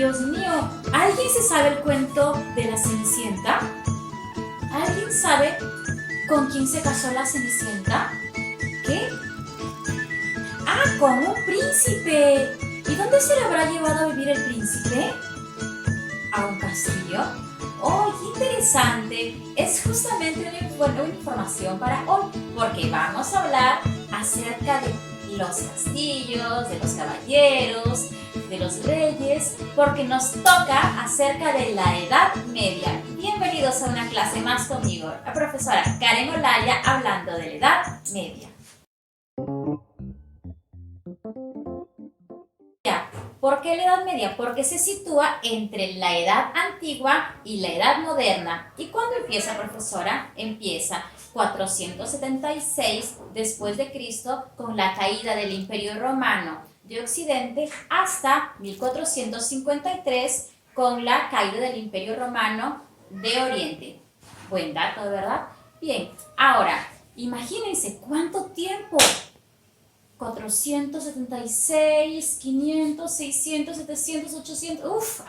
Dios mío, ¿alguien se sabe el cuento de la Cenicienta? ¿Alguien sabe con quién se casó la Cenicienta? ¿Qué? ¡Ah, con un príncipe! ¿Y dónde se le habrá llevado a vivir el príncipe? ¿A un castillo? ¡Oh, qué interesante! Es justamente una información para hoy, porque vamos a hablar acerca de los castillos, de los caballeros, de los reyes, porque nos toca acerca de la Edad Media. Bienvenidos a una clase más conmigo, la profesora Karen Olaya, hablando de la Edad Media. ¿Por qué la Edad Media? Porque se sitúa entre la Edad Antigua y la Edad Moderna. ¿Y cuándo empieza, profesora? Empieza 476 después de Cristo con la caída del Imperio Romano de Occidente hasta 1453 con la caída del Imperio Romano de Oriente. Buen dato, ¿verdad? Bien, ahora, imagínense cuánto tiempo. 476, 500, 600, 700, 800,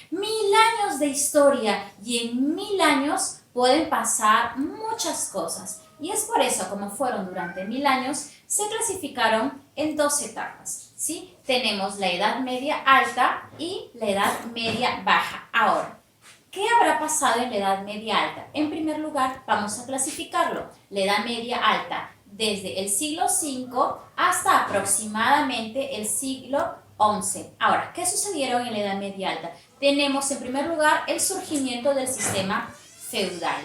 ¡mil años de historia! Y en 1000 años pueden pasar muchas cosas. Y es por eso, como fueron durante 1000 años, se clasificaron en dos etapas, ¿sí? Tenemos la Edad Media Alta y la Edad Media Baja. Ahora, ¿qué habrá pasado en la Edad Media Alta? En primer lugar, vamos a clasificarlo. La Edad Media Alta desde el siglo V hasta aproximadamente el siglo XI. Ahora, ¿qué sucedieron en la Edad Media Alta? Tenemos en primer lugar el surgimiento del sistema feudal.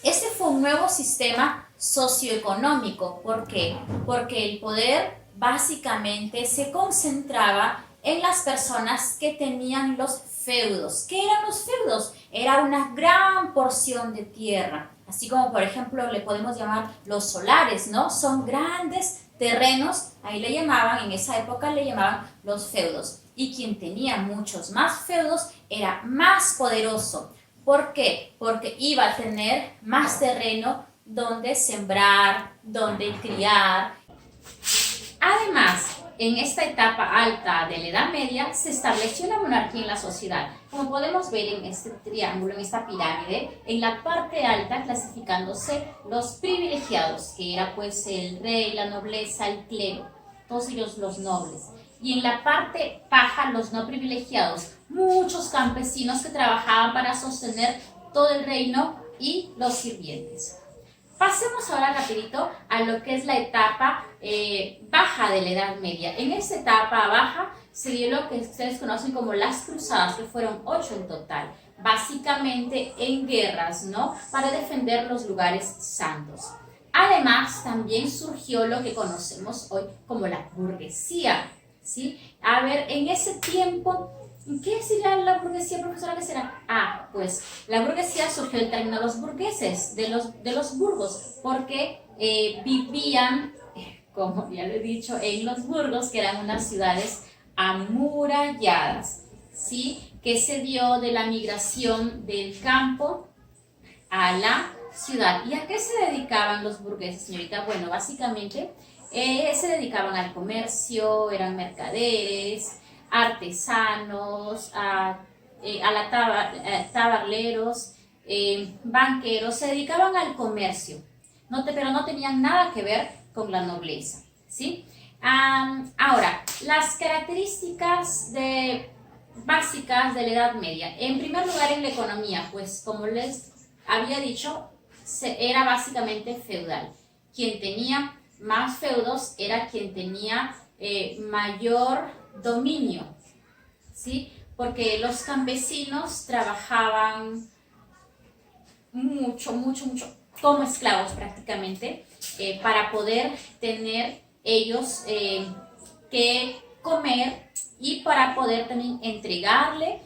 Este fue un nuevo sistema socioeconómico. ¿Por qué? Porque el poder básicamente se concentraba en las personas que tenían los feudos. ¿Qué eran los feudos? Era una gran porción de tierra. Así como, por ejemplo, le podemos llamar los solares, ¿no? Son grandes terrenos, ahí le llamaban, en esa época le llamaban los feudos. Y quien tenía muchos más feudos era más poderoso. ¿Por qué? Porque iba a tener más terreno donde sembrar, donde criar. Además, en esta etapa alta de la Edad Media se estableció la monarquía en la sociedad. Como podemos ver en este triángulo, en esta pirámide, en la parte alta clasificándose los privilegiados, que era pues el rey, la nobleza, el clero, todos ellos los nobles. Y en la parte baja los no privilegiados, muchos campesinos que trabajaban para sostener todo el reino y los sirvientes. Pasemos ahora rapidito a lo que es la etapa baja de la Edad Media. En esta etapa baja se dio lo que ustedes conocen como las cruzadas, que fueron 8 en total, básicamente en guerras, ¿no? Para defender los lugares santos. Además, también surgió lo que conocemos hoy como la burguesía, ¿sí? A ver, en ese tiempo, ¿qué sería la burguesía, profesora? ¿Qué será? Pues la burguesía surgió del término de los burgueses, de los burgos, porque vivían, como ya lo he dicho, en los burgos, que eran unas ciudades amuralladas, ¿sí? Que se dio de la migración del campo a la ciudad. ¿Y a qué se dedicaban los burgueses, señorita? Bueno, básicamente se dedicaban al comercio, eran mercaderes, artesanos, tableraleros, banqueros, se dedicaban al comercio, pero no tenían nada que ver con la nobleza, ¿sí? Ahora, las características básicas de la Edad Media. En primer lugar, en la economía, pues como les había dicho, era básicamente feudal. Quien tenía más feudos era quien tenía mayor dominio, ¿sí? Porque los campesinos trabajaban mucho como esclavos prácticamente para poder tener ellos que comer y para poder también entregarle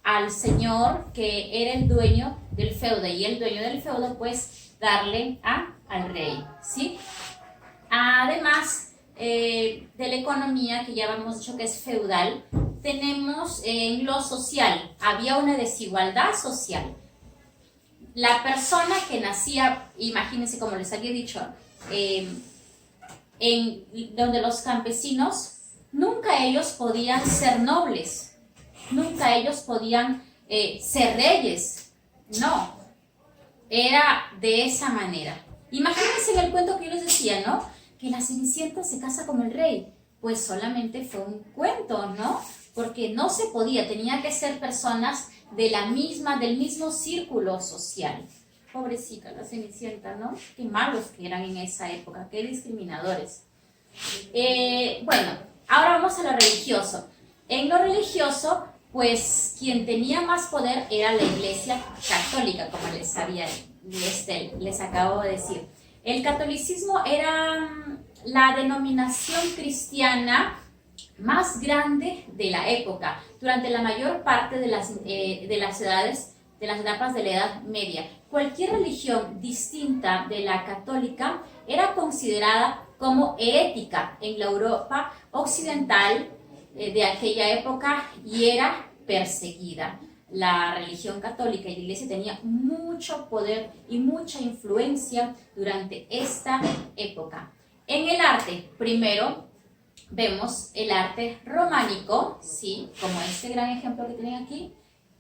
al señor que era el dueño del feudo, y el dueño del feudo pues darle al rey, ¿sí? Además de la economía, que ya hemos dicho que es feudal, tenemos en lo social, había una desigualdad social. La persona que nacía, imagínense como les había dicho, en donde los campesinos nunca ellos podían ser nobles, nunca ellos podían ser reyes, no, era de esa manera. Imagínense en el cuento que yo les decía, ¿no? Que la Cenicienta se casa con el rey, pues solamente fue un cuento, ¿no? Porque no se podía, tenía que ser personas del mismo círculo social. Pobrecita la Cenicienta, ¿no? Qué malos que eran en esa época, qué discriminadores. Bueno, ahora vamos a lo religioso. En lo religioso, pues quien tenía más poder era la Iglesia Católica, como les acabo de decir. El catolicismo era la denominación cristiana más grande de la época, durante la mayor parte de las edades, de las etapas de la Edad Media. Cualquier religión distinta de la católica era considerada como herética en la Europa occidental de aquella época y era perseguida. La religión católica y la iglesia tenía mucho poder y mucha influencia durante esta época. En el arte, primero vemos el arte románico, ¿sí? Como este gran ejemplo que tienen aquí,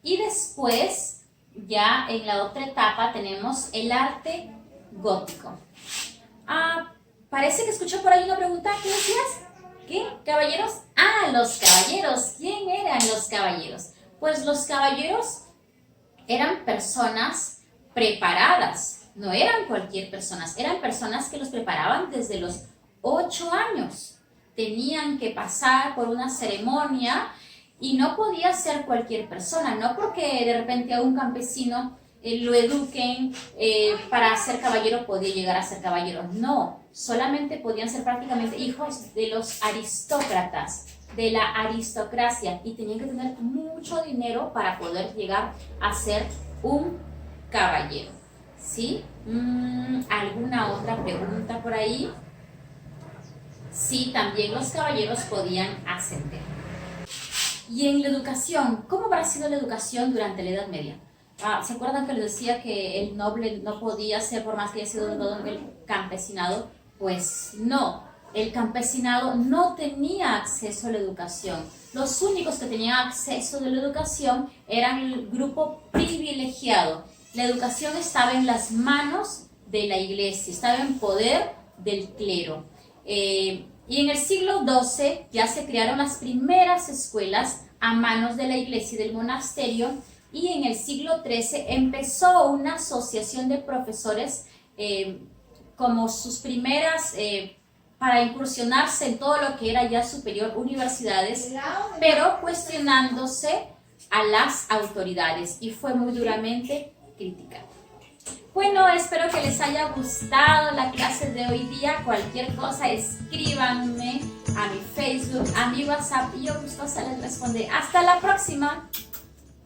y después, ya en la otra etapa, tenemos el arte gótico. Parece que escuché por ahí una pregunta. ¿Qué decías? ¿Qué? ¿Caballeros? Los caballeros. ¿Quién eran los caballeros? Pues los caballeros eran personas preparadas, no eran cualquier personas, eran personas que los preparaban desde los 8 años. Tenían que pasar por una ceremonia y no podía ser cualquier persona, no porque de repente a un campesino lo eduquen para ser caballero podía llegar a ser caballero, no, solamente podían ser prácticamente hijos de los aristócratas, de la aristocracia, y tenían que tener mucho dinero para poder llegar a ser un caballero, ¿sí? ¿Alguna otra pregunta por ahí? Sí, también los caballeros podían ascender. Y en la educación, ¿cómo habrá sido la educación durante la Edad Media? ¿Se acuerdan que les decía que el noble no podía ser, por más que haya sido todo el campesinado? Pues no, el campesinado no tenía acceso a la educación. Los únicos que tenían acceso a la educación eran el grupo privilegiado. La educación estaba en las manos de la iglesia, estaba en poder del clero. Y en el siglo XII ya se crearon las primeras escuelas a manos de la iglesia y del monasterio, y en el siglo XIII empezó una asociación de profesores como sus primeras, para incursionarse en todo lo que era ya superior, universidades, pero cuestionándose a las autoridades, y fue muy duramente criticado. Bueno, espero que les haya gustado la clase de hoy día. Cualquier cosa, escríbanme a mi Facebook, a mi WhatsApp, y yo gustosa les responderé. Hasta la próxima.